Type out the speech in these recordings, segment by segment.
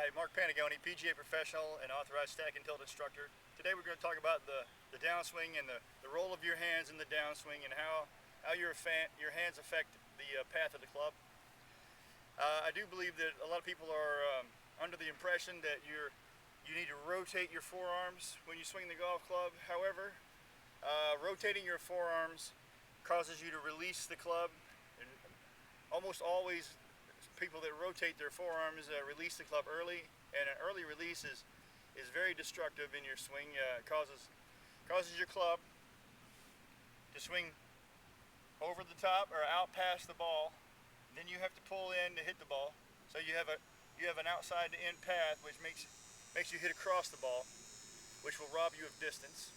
Hi, Mark Panigoni, PGA Professional and authorized stack and tilt instructor. Today we're going to talk about the downswing and the role of your hands in the downswing and how your hands affect the path of the club. I do believe that a lot of people are under the impression that you need to rotate your forearms when you swing the golf club. However, rotating your forearms causes you to release the club. And almost always people that rotate their forearms release the club early, and an early release is very destructive in your swing. It causes your club to swing over the top or out past the ball. Then you have to pull in to hit the ball. So you have an outside to in path, which makes you hit across the ball, which will rob you of distance.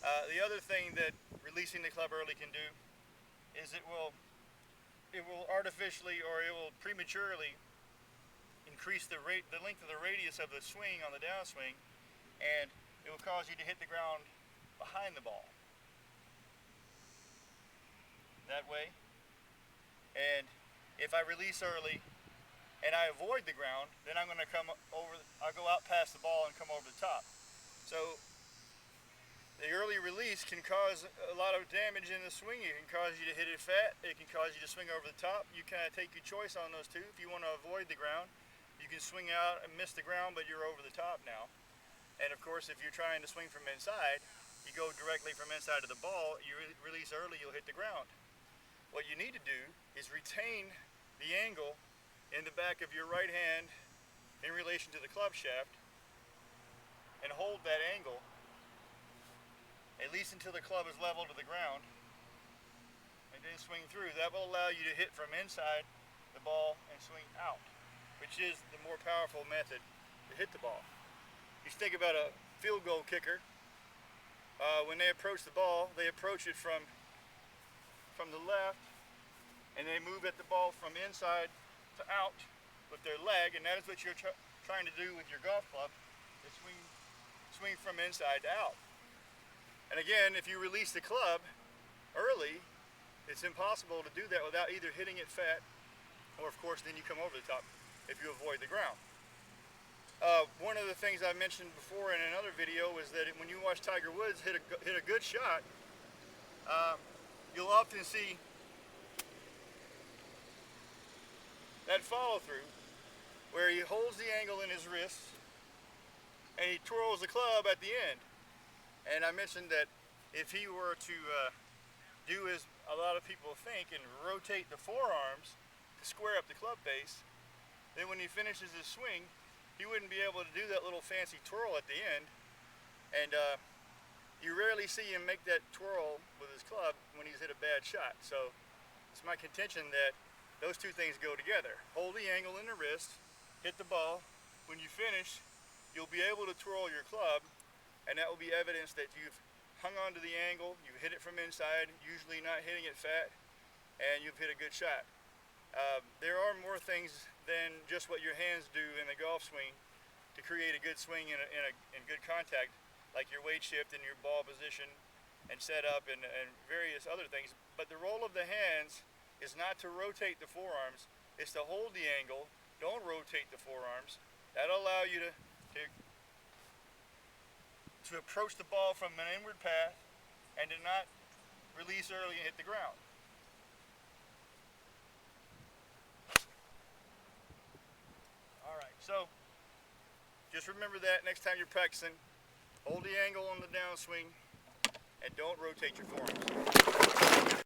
The other thing that releasing the club early can do is it will artificially, or it will prematurely increase the length of the radius of the swing on the downswing, and it will cause you to hit the ground behind the ball that way. And if I release early and I avoid the ground, then I'll go out past the ball and come over the top. So the early release can cause a lot of damage in the swing. It can cause you to hit it fat. It can cause you to swing over the top. You kind of take your choice on those two. If you want to avoid the ground, you can swing out and miss the ground, but you're over the top now. And of course, if you're trying to swing from inside, you go directly from inside of the ball. You release early, you'll hit the ground. What you need to do is retain the angle in the back of your right hand in relation to the club shaft and hold that angle at least until the club is level to the ground, and then swing through. That will allow you to hit from inside the ball and swing out, which is the more powerful method to hit the ball. You think about a field goal kicker. When they approach the ball, they approach it from the left, and they move at the ball from inside to out with their leg, and that is what you're trying to do with your golf club, is swing from inside to out. And again, if you release the club early, it's impossible to do that without either hitting it fat, or of course then you come over the top if you avoid the ground. One of the things I mentioned before in another video is that when you watch Tiger Woods hit a good shot, you'll often see that follow through where he holds the angle in his wrist and he twirls the club at the end. And I mentioned that if he were to do as a lot of people think and rotate the forearms to square up the club face, then when he finishes his swing, he wouldn't be able to do that little fancy twirl at the end. And you rarely see him make that twirl with his club when he's hit a bad shot. So it's my contention that those two things go together. Hold the angle in the wrist, hit the ball. When you finish, you'll be able to twirl your club, and that will be evidence that you've hung on to the angle, you hit it from inside, usually not hitting it fat, and you've hit a good shot. There are more things than just what your hands do in the golf swing to create a good swing in good contact, like your weight shift and your ball position and setup and various other things. But the role of the hands is not to rotate the forearms, it's to hold the angle. Don't rotate the forearms. That'll allow you to approach the ball from an inward path and to not release early and hit the ground. Alright, so just remember that next time you're practicing. Hold the angle on the downswing and don't rotate your forearms.